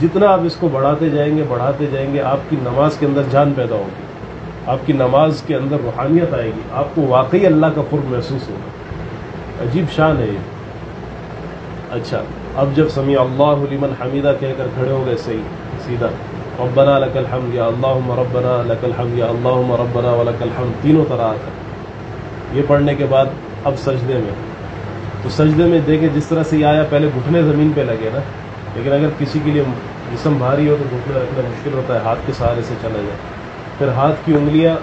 جتنا آپ اس کو بڑھاتے جائیں گے آپ کی نماز کے اندر جان پیدا ہوگی, آپ کی نماز کے اندر روحانیت آئے گی, آپ کو واقعی اللہ کا قرب محسوس ہوگا. عجیب شان ہے یہ. اچھا, اب جب سمیع اللہ لمن حمیدہ کہہ کر کھڑے ہو گئے صحیح سیدھا, ربنا لک الحمد یا اللہم ربنا لک الحمد یا اللہم ربنا ولک الحمد, تینوں طرح آتا ہے. یہ پڑھنے کے بعد اب سجدے میں, تو سجدے میں دیکھیں جس طرح سے یہ آیا, پہلے گھٹنے زمین پہ لگے نا, لیکن اگر کسی کے لیے جسم بھاری ہو تو گھٹنے رکھنا مشکل ہوتا ہے, ہاتھ کے سہارے سے چلا جائے. پھر ہاتھ کی انگلیاں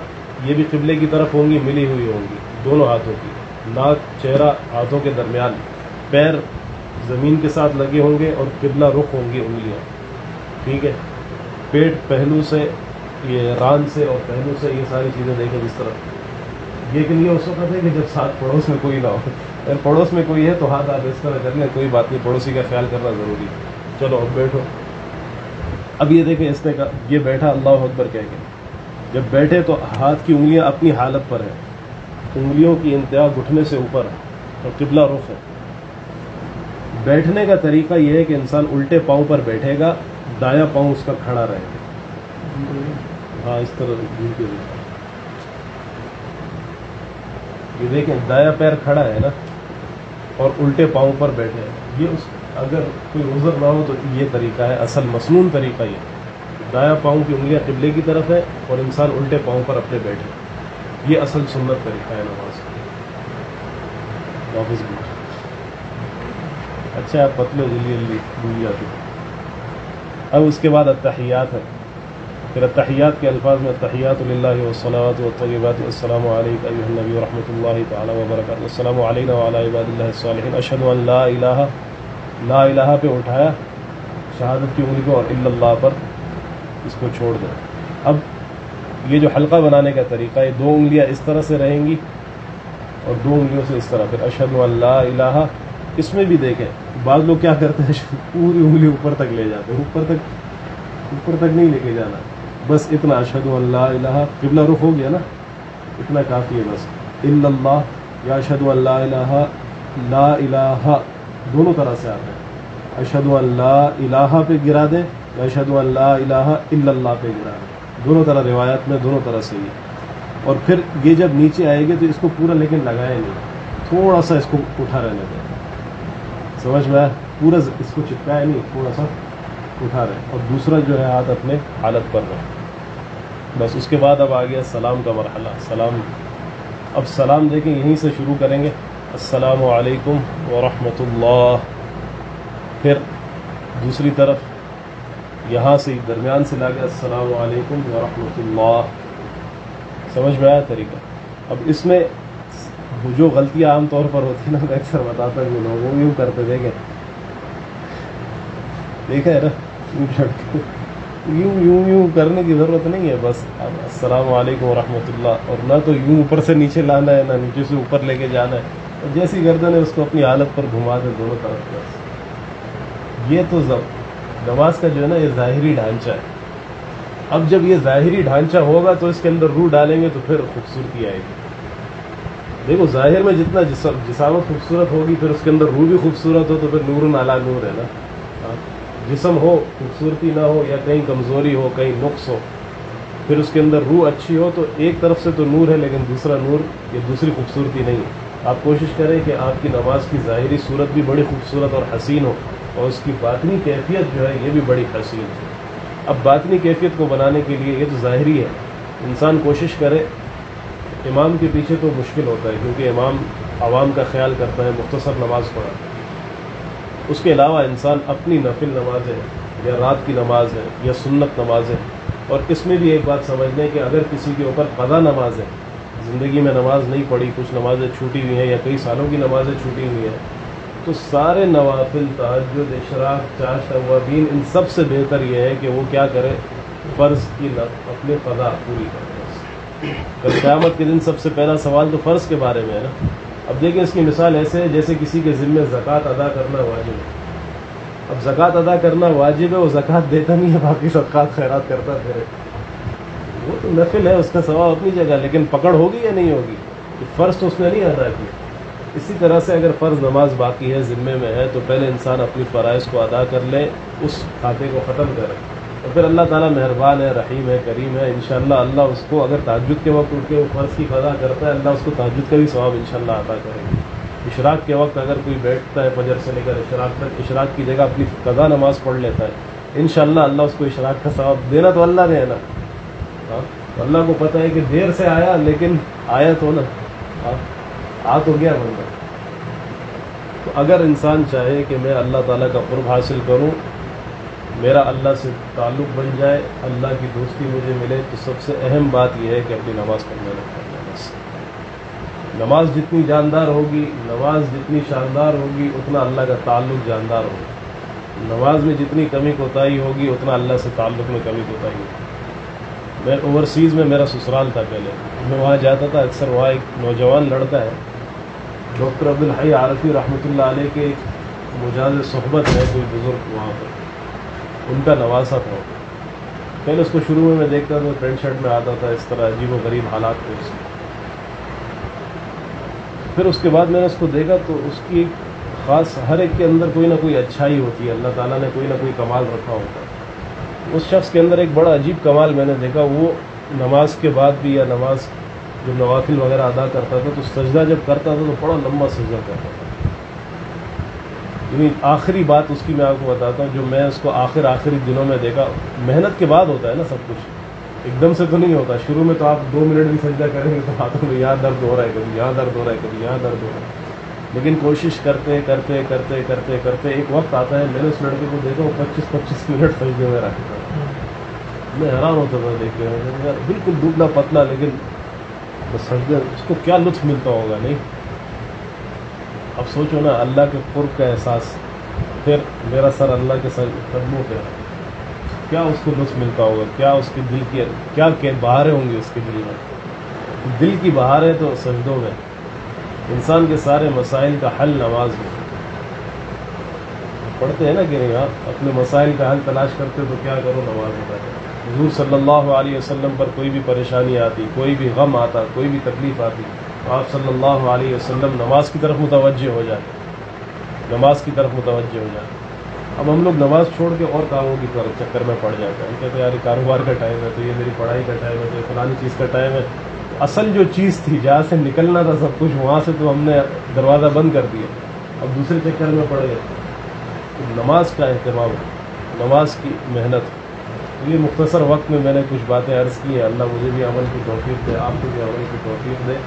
یہ بھی قبلے کی طرف ہوں گی, ملی ہوئی ہوں گی دونوں ہاتھوں کی, ناک چہرہ ہاتھوں کے درمیان, پیر زمین کے ساتھ لگے ہوں گے اور قبلہ رخ ہوں گی انگلیاں. ٹھیک ہے, پیٹ پہلو سے, یہ ران سے اور پہلو سے, یہ ساری چیزیں دیکھیں جس طرح. یہ کہ یہ اس وقت ہے کہ جب ساتھ پڑوس میں کوئی نہ ہو, اگر پڑوس میں کوئی ہے تو ہاتھ آپ اس طرح کر لیں, کوئی بات نہیں, پڑوسی کا خیال کرنا ضروری ہے. چلو اب بیٹھو. اب یہ دیکھیں اس نے کہا, یہ بیٹھا اللہ اکبر کہہ کے, جب بیٹھے تو ہاتھ کی انگلیاں اپنی حالت پر ہیں, انگلیوں کی انتہا گھٹنے سے اوپر ہے اور قبلہ رخ ہے. بیٹھنے کا طریقہ یہ ہے کہ انسان الٹے پاؤں پر بیٹھے گا, دایاں پاؤں اس کا کھڑا رہے گا. ہاں اس طرح یہ دیکھیں دایاں پیر کھڑا ہے نا, اور الٹے پاؤں پر بیٹھے ہیں. یہ اس اگر کوئی عذر نہ ہو تو یہ طریقہ ہے, اصل مسنون طریقہ یہ. دایاں پاؤں کی انگلیاں قبلے کی طرف ہے اور انسان الٹے پاؤں پر اپنے بیٹھے, یہ اصل سنت طریقہ ہے نماز کا. واپس بھی اچھا, آپ پتلے جلدی جلدی بھول جاتے. اب اس کے بعد التحیات ہے. پھر التحیات کے الفاظ میں التحیات للہ والصلوات والطیبات, السلام علیک ایھا النبی ورحمۃ اللہ تعالی وبرکاتہ, السلام علینا وعلی عباد اللہ الصالحین, اشہد ان لا الہ, لا الہ پہ اٹھایا شہادت کی انگلی کو, اور الا اللہ پر اس کو چھوڑ دیں. اب یہ جو حلقہ بنانے کا طریقہ ہے, 2 انگلیاں اس طرح سے رہیں گی اور 2 انگلیوں سے اس طرح. پھر اشہد ان لا الہ, اس میں بھی دیکھیں بعض لوگ کیا کرتے ہیں, پوری انگلی اوپر تک لے جاتے ہیں. اوپر تک نہیں لے کے جانا, بس اتنا اشہد ان لا الہ, قبلہ رخ ہو گیا نا, اتنا کافی ہے بس. الا اللہ یا اشہد ان لا الہ, لا الہ دونوں طرح سے آتے ہیں. اشہد ان لا الہ پہ گرا دیں یا اشہد ان لا الہ الا اللہ پہ گرا دیں, دونوں طرح روایت میں دونوں طرح سے ہے. اور پھر یہ جب نیچے آئے گی تو اس کو پورا لیکن لگائے نہیں, تھوڑا سا اس کو اٹھا رہنے دیں. سمجھ میں آیا؟ پورا اس کو چپکائے نہیں, تھوڑا سا اٹھا رہے, اور دوسرا جو ہے ہاتھ اپنے حالت پر رہے. بس اس کے بعد اب آ گیا سلام کا مرحلہ. سلام, اب سلام دیکھیں یہیں سے شروع کریں گے, السلام علیکم ورحمۃ اللہ. پھر دوسری طرف یہاں سے درمیان سے لا کے السلام علیکم ورحمۃ اللہ. سمجھ میں آیا طریقہ؟ اب اس میں جو غلطیاں عام طور پر ہوتی ہیں نا, میں اکثر بتاتا ہوں لوگ وہ یوں کرتے, دیکھا ہے نا, یوں کرنے کی ضرورت نہیں ہے. بس اب السلام علیکم ورحمۃ اللہ, اور نہ تو یوں اوپر سے نیچے لانا ہے, نہ نیچے سے اوپر لے کے جانا ہے, اور جیسی گردن ہے اس کو اپنی حالت پر گھما دے دونوں طرف. بس یہ تو نماز کا جو ہے نا یہ ظاہری ڈھانچہ ہے. اب جب یہ ظاہری ڈھانچہ ہوگا تو اس کے اندر روح ڈالیں گے تو پھر خوبصورتی آئے گی. دیکھو ظاہر میں جتنا جسامت خوبصورت ہوگی, پھر اس کے اندر روح بھی خوبصورت ہو تو پھر نور علی نور ہے نا. جسم ہو خوبصورتی نہ ہو, یا کہیں کمزوری ہو, کہیں نقص ہو, پھر اس کے اندر روح اچھی ہو تو ایک طرف سے تو نور ہے, لیکن دوسرا نور یہ دوسری خوبصورتی نہیں ہے. آپ کوشش کریں کہ آپ کی نماز کی ظاہری صورت بھی بڑی خوبصورت اور حسین ہو, اور اس کی باطنی کیفیت جو ہے یہ بھی بڑی حسین ہے. اب باطنی کیفیت کو بنانے کے لیے, یہ تو ظاہری ہے, انسان کوشش کرے امام کے پیچھے تو مشکل ہوتا ہے، کیونکہ امام عوام کا خیال کرتا ہے، مختصر نماز پڑھاتا ہے۔ اس کے علاوہ انسان اپنی نفل نمازیں یا رات کی نماز ہے یا سنت نمازیں، اور اس میں بھی ایک بات سمجھ لیں کہ اگر کسی کے اوپر قضا نماز ہے، زندگی میں نماز نہیں پڑھی، کچھ نمازیں چھوٹی ہوئی ہیں یا کئی سالوں کی نمازیں چھوٹی ہوئی ہیں، تو سارے نوافل، تہجد، اشراق، چاشت، اوابین، ان سب سے بہتر یہ ہے کہ وہ کیا کرے، فرض کی اپنے قضا پوری کرے۔ کل قیامت کے دن سب سے پہلا سوال تو فرض کے بارے میں ہے نا۔ اب دیکھیں اس کی مثال ایسے ہے جیسے کسی کے ذمے زکوٰۃ ادا کرنا واجب ہے۔ اب زکوٰۃ ادا کرنا واجب ہے، وہ زکوٰۃ دیتا نہیں ہے، باقی صدقات خیرات کرتا پھرے، وہ تو نفل ہے، اس کا ثواب اپنی جگہ، لیکن پکڑ ہوگی یا نہیں ہوگی؟ فرض تو اس نے نہیں ادا کیا۔ اسی طرح سے اگر فرض نماز باقی ہے، ذمے میں ہے، تو پہلے انسان اپنی فرائض کو ادا کر لے، اس کھاتے کو ختم کرے، اور پھر اللہ تعالیٰ مہربان ہے، رحیم ہے، کریم ہے، انشاءاللہ اللہ اس کو اگر تہجد کے وقت اٹھ کے وہ فرض کی قضا کرتا ہے، اللہ اس کو تہجد کا بھی ثواب انشاءاللہ عطا کرے گا۔ اشراق کے وقت اگر کوئی بیٹھتا ہے فجر سے لے کر اشراق تک، اشراق کی جگہ اپنی قضا نماز پڑھ لیتا ہے، انشاءاللہ اللہ اس کو اشراق کا ثواب دینا تو اللہ نے ہے نا۔ اللہ کو پتہ ہے کہ دیر سے آیا، لیکن آیا تو نا، آ تو گیا بندہ۔ تو اگر انسان چاہے کہ میں اللہ تعالیٰ کا قرب حاصل کروں، میرا اللہ سے تعلق بن جائے، اللہ کی دوستی مجھے ملے، تو سب سے اہم بات یہ ہے کہ اپنی نماز پر محنت کرنا۔ بس نماز جتنی جاندار ہوگی، نماز جتنی شاندار ہوگی، اتنا اللہ کا تعلق جاندار ہوگا۔ نماز میں جتنی کمی کوتاہی ہوگی، اتنا اللہ سے تعلق میں کمی کوتاہی ہوگی۔ میں اوورسیز میں میرا سسرال تھا پہلے، میں وہاں جاتا تھا اکثر، وہاں ایک نوجوان لڑکا ہے، ڈاکٹر عبدالحی عارفی رحمۃ اللہ علیہ کے مجاز صحبت ہے، کوئی بزرگ وہاں پر، ان کا نواسا تھا۔ پہلے اس کو شروع میں دیکھتا تھا، پینٹ شرٹ میں آتا تھا، اس طرح عجیب و غریب حالات تھے اس کے۔ پھر اس کے بعد میں نے اس کو دیکھا تو اس کی ایک خاص، ہر ایک کے اندر کوئی نہ کوئی اچھائی ہوتی ہے، اللہ تعالیٰ نے کوئی نہ کوئی کمال رکھا ہوتا ہے۔ اس شخص کے اندر ایک بڑا عجیب کمال میں نے دیکھا، وہ نماز کے بعد بھی یا نماز جو نوافل وغیرہ ادا کرتا تھا تو سجدہ جب کرتا تھا تو بڑا لمبا سجدہ کرتا تھا۔ یعنی آخری بات اس کی میں آپ کو بتاتا ہوں، جو میں اس کو آخری دنوں میں دیکھا، محنت کے بعد ہوتا ہے نا سب کچھ، ایک دم سے تو نہیں ہوتا۔ شروع میں تو آپ 2 منٹ بھی سجدہ کریں گے تو ہاتھوں میں یہاں درد ہو رہا ہے، کبھی یہاں درد ہو رہا ہے، کبھی یہاں درد ہو رہا ہے، لیکن کوشش کرتے کرتے کرتے کرتے کرتے ایک وقت آتا ہے، میں نے اس لڑکے کو دیکھا وہ 25 منٹ سجدے میں رکھتا ہے۔ میں حیران ہوتا تھا دیکھ کے، بالکل دبلا پتلا، لیکن بس سجدے، اس کو کیا لطف ملتا ہوگا نہیں؟ اب سوچو نا، اللہ کے قرب کا احساس، پھر میرا سر اللہ کے قدموں پہ، کیا اس کو لطف ملتا ہوگا، کیا اس کے دل کی کیا بہاریں ہوں گی اس کے دل میں۔ دل کی بہاریں تو سجدوں میں، انسان کے سارے مسائل کا حل نماز میں۔ پڑھتے ہیں نا کہ نہیں، آپ اپنے مسائل کا حل تلاش کرتے تو کیا کرو، نماز ادا کرو۔ حضور صلی اللہ علیہ وسلم پر کوئی بھی پریشانی آتی، کوئی بھی غم آتا، کوئی بھی تکلیف آتی، تو آپ صلی اللہ علیہ وسلم نماز کی طرف متوجہ ہو جاتے، نماز کی طرف متوجہ ہو جاتے۔ اب ہم لوگ نماز چھوڑ کے اور کاموں کی طرف چکر میں پڑ جاتے ہیں، ہم کہتے ہیں یار کاروبار کا ٹائم ہے، تو یہ میری پڑھائی کا ٹائم ہے، تو یہ فلانی چیز کا ٹائم ہے۔ اصل جو چیز تھی، جہاں سے نکلنا تھا سب کچھ، وہاں سے تو ہم نے دروازہ بند کر دیا، اب دوسرے چکر میں پڑ گئے۔ نماز کا اہتمام، نماز کی محنت، یہ مختصر وقت میں میں نے کچھ باتیں عرض کی ہیں۔ اللہ مجھے بھی عمل کی توفیق دے، آپ کو بھی عمل کی توفیق دے،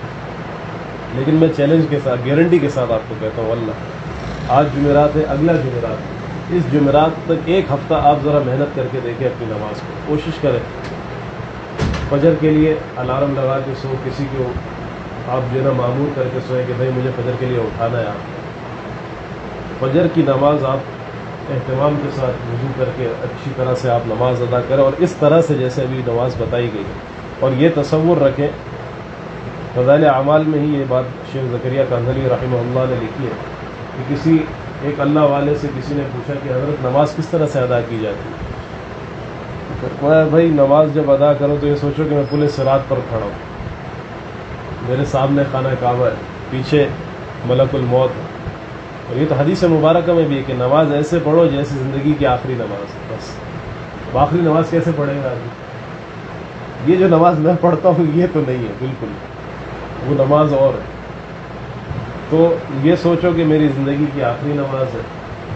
لیکن میں چیلنج کے ساتھ، گارنٹی کے ساتھ آپ کو کہتا ہوں، اللہ آج جمعرات ہے، اگلا جمعرات، اس جمعرات تک ایک ہفتہ آپ ذرا محنت کر کے دیکھیں اپنی نماز کو، کوشش کریں۔ فجر کے لیے الارم لگا کے سو، کسی کو آپ جو ہے نا معمول کر کے سوئیں کہ بھائی مجھے فجر کے لیے اٹھانا ہے۔ آپ فجر کی نماز آپ اہتمام کے ساتھ وضو کر کے اچھی طرح سے آپ نماز ادا کریں، اور اس طرح سے جیسے ابھی نماز بتائی گئی ہے۔ اور یہ تصور رکھیں، فضائل اعمال میں ہی یہ بات شیخ زکریا کاندھلی رحمہ اللہ نے لکھی ہے کہ کسی ایک اللہ والے سے کسی نے پوچھا کہ حضرت نماز کس طرح سے ادا کی جاتی ہے؟ فرمایا بھائی نماز جب ادا کرو تو یہ سوچو کہ میں پل صراط پر کھڑا ہوں، میرے سامنے خانہ کعبہ ہے، پیچھے ملک الموت ہے۔ اور یہ تو حدیث مبارکہ میں بھی ہے کہ نماز ایسے پڑھو جیسے زندگی کی آخری نماز ہے۔ بس آخری نماز کیسے پڑھے گا آدمی؟ یہ جو نماز میں پڑھتا ہوں یہ تو نہیں ہے، بالکل وہ نماز اور ہے۔ تو یہ سوچو کہ میری زندگی کی آخری نماز ہے،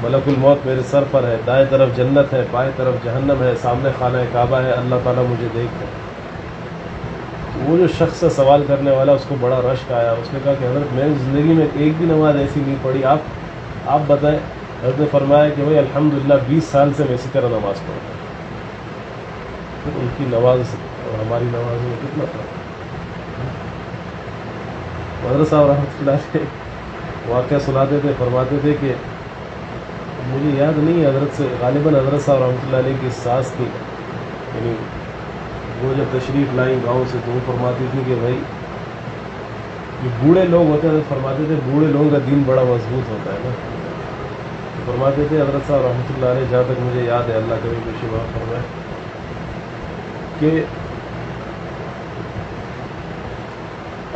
ملک الموت میرے سر پر ہے، دائیں طرف جنت ہے، بائیں طرف جہنم ہے، سامنے خانہ کعبہ ہے، اللہ تعالیٰ مجھے دیکھ ہے۔ وہ جو شخص سے سوال کرنے والا اس کو بڑا رشک آیا. اس نے کہا کہ حضرت میں نے زندگی میں ایک بھی نماز ایسی نہیں پڑھی, آپ بتائیں. حضرت نے فرمایا کہ بھائی الحمدللہ 20 سال سے میں اسی طرح نماز پڑھتا ہوں. ان کی نماز اور ہماری نماز میں کتنا فرق ہے. حضرت صاحب رحمۃ اللہ سے واقعہ سناتے تھے, فرماتے تھے کہ مجھے یاد نہیں ہے حضرت سے, غالباً حضرت صاحب رحمۃ اللہ علیہ کی ساس تھی, یعنی وہ جب تشریف لائیں گاؤں سے تو وہ فرماتی تھی کہ بھائی جو بوڑھے لوگ ہوتے ہیں, فرماتے تھے بوڑھے لوگوں کا دین بڑا مضبوط ہوتا ہے نا. تو فرماتے تھے حضرت صاحب رحمۃ اللہ علیہ, جہاں تک مجھے یاد ہے, اللہ کریم کو شفا فرمائے, کہ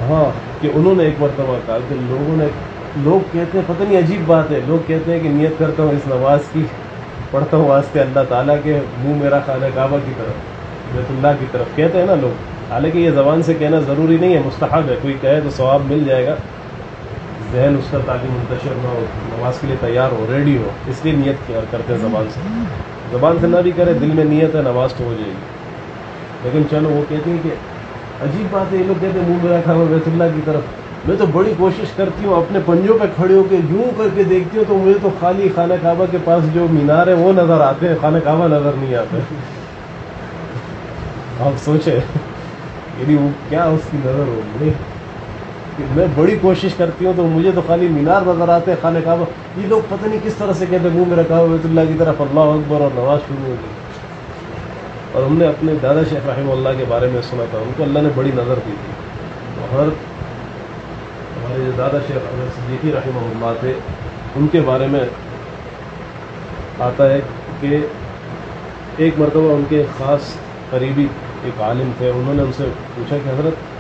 ہاں کہ انہوں نے ایک مرتبہ کہا کہ لوگ کہتے ہیں, پتہ نہیں عجیب بات ہے, لوگ کہتے ہیں کہ نیت کرتا ہوں اس نماز کی, پڑھتا ہوں واسطے اللہ تعالیٰ کے, منہ میرا خانہ کعبہ کی طرف, بیت اللہ کی طرف, کہتے ہیں نا لوگ. حالانکہ یہ زبان سے کہنا ضروری نہیں ہے, مستحب ہے, کوئی کہے تو ثواب مل جائے گا, ذہن اس کا تاکہ منتشر نہ ہو, نماز کے لیے تیار ہو, ریڈی ہو, اس لیے نیت کرتے ہیں زبان سے. زبان سے نہ بھی کرے, دل میں نیت ہے, نماز تو ہو جائے گی. لیکن چلو وہ کہتے ہیں کہ عجیب بات ہے, یہ لوگ کہتے ہیں منہ میرا کعبہ بیت اللہ کی طرف. میں تو بڑی کوشش کرتی ہوں, اپنے پنجوں پہ کھڑے ہو کے یوں کر کے دیکھتی ہوں تو مجھے تو خالی خانہ کعبہ کے پاس جو مینار ہے وہ نظر آتے ہیں, خانہ کعبہ نظر نہیں آتا. آپ سوچیں یعنی وہ کیا اس کی نظر ہوگی. میں بڑی کوشش کرتی ہوں تو مجھے تو خالی مینار نظر آتے ہیں, خانہ کعبہ. یہ لوگ پتہ نہیں کس طرح سے کہتے ہیں منہ میرا کعبہ بیت اللہ کی طرف, اللہ اکبر, اور نماز شروع ہو گئی. اور ہم نے اپنے دادا شیخ رحمہ اللہ کے بارے میں سنا تھا, ان کو اللہ نے بڑی نظر دی تھی. اور ہمارے جو دادا شیخ حضرت صدیقی رحمہ اللہ تھے, ان کے بارے میں آتا ہے کہ ایک مرتبہ ان کے خاص قریبی ایک عالم تھے, انہوں نے ان سے پوچھا کہ حضرت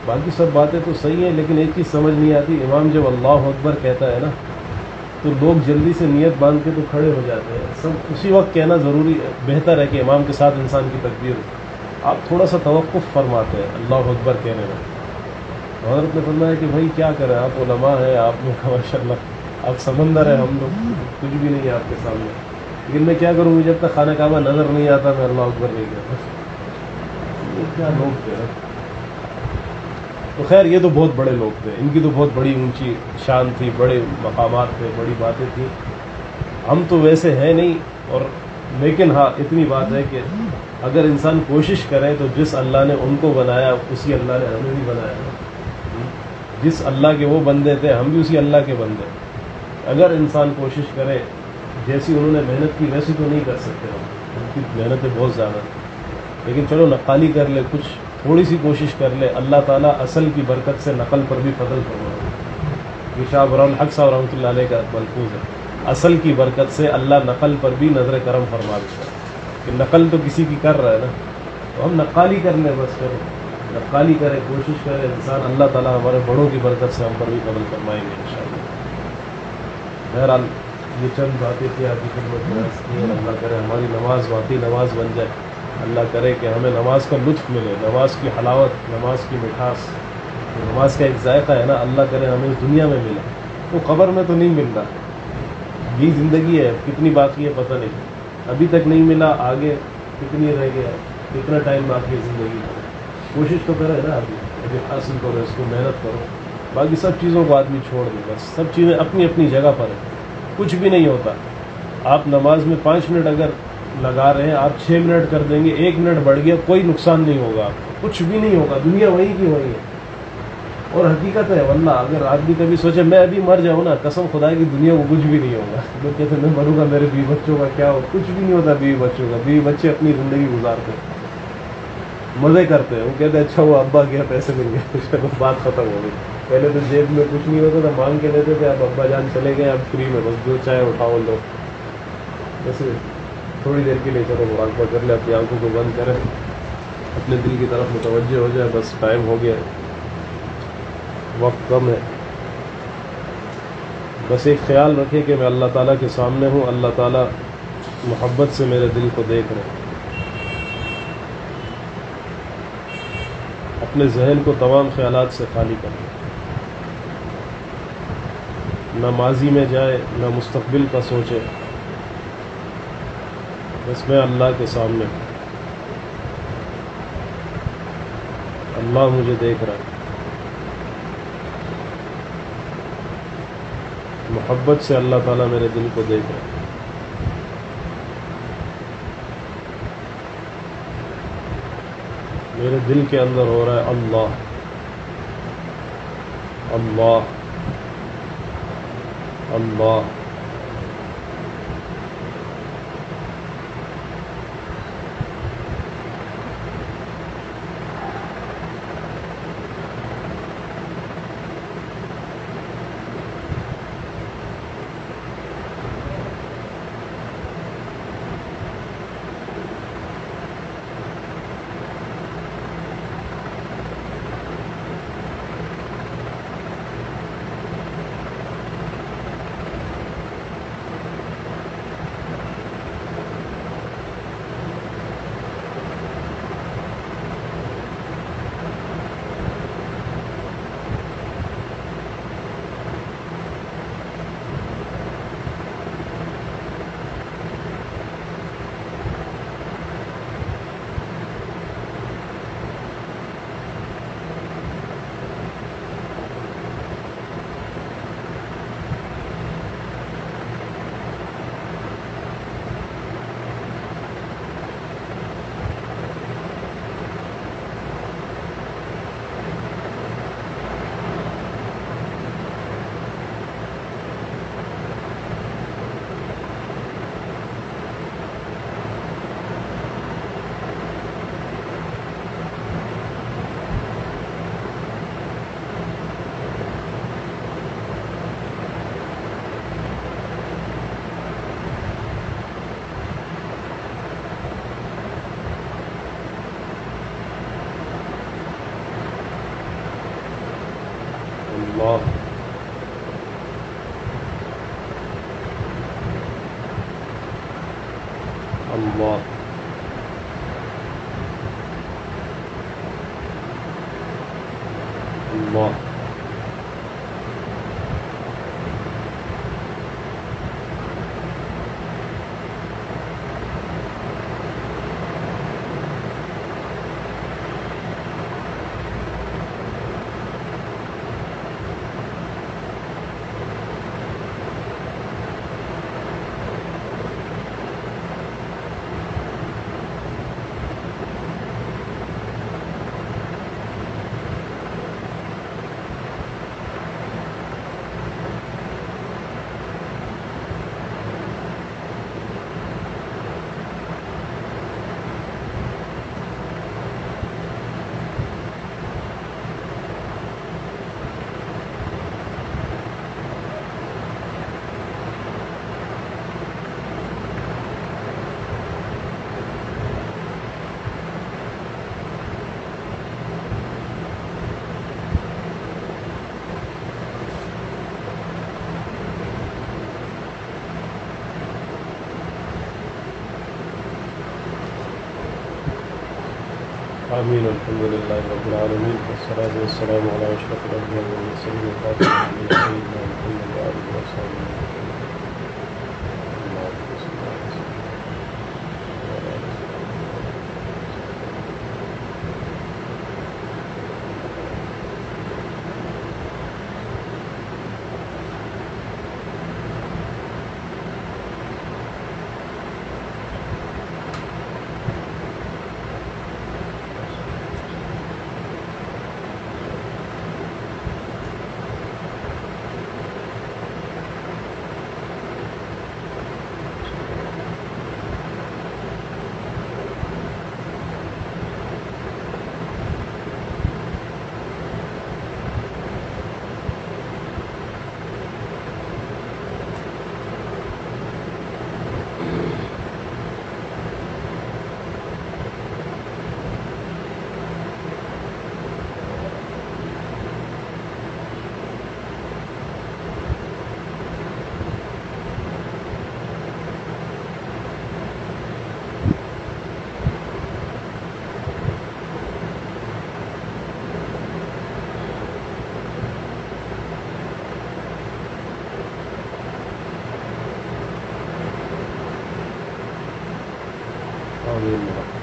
باقی سب باتیں تو صحیح ہیں لیکن ایک چیز سمجھ نہیں آتی, امام جب اللہ اکبر کہتا ہے نا تو لوگ جلدی سے نیت باندھ کے تو کھڑے ہو جاتے ہیں, سب اسی وقت کہنا ضروری ہے, بہتر ہے کہ امام کے ساتھ انسان کی تکبیر ہو, آپ تھوڑا سا توقف فرماتے ہیں اللہ اکبر کہنے میں. حضرت نے فرمایا کہ بھائی کیا کریں, آپ علماء ہیں, آپ نے کہا ماشاء اللہ آپ سمندر ہیں, ہم لوگ کچھ بھی نہیں ہے آپ کے سامنے, لیکن میں کیا کروں, جب تک خانہ کعبہ نظر نہیں آتا میں اللہ اکبر نہیں کہتا. یہ کیا لوگ تھے. تو خیر یہ تو بہت بڑے لوگ تھے, ان کی تو بہت بڑی اونچی شان تھی, بڑے مقامات تھے, بڑی باتیں تھیں. ہم تو ویسے ہیں نہیں, اور لیکن ہاں اتنی بات ہے کہ اگر انسان کوشش کرے تو جس اللہ نے ان کو بنایا اسی اللہ نے ہمیں بھی بنایا. جس اللہ کے وہ بندے تھے ہم بھی اسی اللہ کے بندے. اگر انسان کوشش کرے, جیسی انہوں نے محنت کی ویسی تو نہیں کر سکتے ہم, ان کی محنتیں بہت زیادہ تھیں, لیکن چلو نقالی کر لے, کچھ تھوڑی سی کوشش کر لے, اللہ تعالیٰ اصل کی برکت سے نقل پر بھی فضل فرمائے. یہ شاہ برال حق صاحب رحمۃ اللہ علیہ کا ملفوظ ہے, اصل کی برکت سے اللہ نقل پر بھی نظر کرم فرما دیتا ہے. کہ نقل تو کسی کی کر رہا ہے نا, تو ہم نقالی کر لیں, بس کریں, نقالی کرے, کوشش کرے انسان, اللہ تعالیٰ ہمارے بڑوں کی برکت سے ہم پر بھی فضل فرمائیں گے انشاءاللہ. بہرحال یہ چند باتیں تھی آپ کی خدمت میں عرض کی, اللہ کرے ہماری نماز واقعی نماز بن جائے. اللہ کرے کہ ہمیں نماز کا لطف ملے, نماز کی حلاوت, نماز کی مٹھاس, نماز کا ایک ذائقہ ہے نا, اللہ کرے ہمیں اس دنیا میں ملے. تو قبر میں تو نہیں مل رہا, یہ زندگی ہے, کتنی باقی ہے پتہ نہیں, ابھی تک نہیں ملا, آگے کتنی رہ گیا, کتنا ٹائم باقی ہے زندگی میں. کوشش تو کرے نا ابھی حاصل کرو, اس کو محنت کرو, باقی سب چیزوں کو آدمی چھوڑ دے. بس سب چیزیں اپنی اپنی جگہ پر ہیں, کچھ بھی نہیں ہوتا. آپ نماز میں 5 منٹ اگر لگا رہے ہیں, آپ 6 منٹ کر دیں گے, 1 منٹ بڑھ گیا, کوئی نقصان نہیں ہوگا آپ کو, کچھ بھی نہیں ہوگا, دنیا وہیں کی وہیں ہے. اور حقیقت ہے واللہ, اگر آدمی کبھی سوچے میں ابھی مر جاؤں نا, قسم خدا کی دنیا کو کچھ بھی نہیں ہوگا. لوگ کہتے ہیں میں مروں گا, میرے بیوی بچوں کا کیا ہو, کچھ بھی نہیں ہوتا بیوی بچوں کا. بیوی بچے اپنی زندگی گزارتے ہیں, مزے کرتے ہیں, وہ کہتے ہیں اچھا وہ ابا گیا پیسے مل گئے, چلو بات ختم ہو گئی. پہلے تو جیب میں کچھ نہیں ہوتا تھا, مانگ کے لیتے تھے, اب ابا جان چلے گئے, اب فری میں بس جو چاہے اٹھاؤ لو. ویسے تھوڑی دیر کے لیے چلو مراقبہ کر لیں, اپنی آنکھوں کو بند کریں, اپنے دل کی طرف متوجہ ہو جائے. بس ٹائم ہو گیا, وقت کم ہے. بس ایک خیال رکھیں کہ میں اللہ تعالیٰ کے سامنے ہوں, اللہ تعالیٰ محبت سے میرے دل کو دیکھ رہے ہیں. اپنے ذہن کو تمام خیالات سے خالی کریں, نہ ماضی میں جائے نہ مستقبل کا سوچے, بس میں اللہ کے سامنے ہوں. اللہ مجھے دیکھ رہا ہے. محبت سے اللہ تعالیٰ میرے دل کو دیکھ رہا ہے. میرے دل کے اندر ہو رہا ہے اللہ اللہ اللہ. اللہ اللہ اللہ آمین. الحمد للہ رب العالمین والصلاة والسلام علی اشرف الانبیاء والمرسلین وخاتم النبیین سیدنا محمد وآلہ وصحبہ آمین.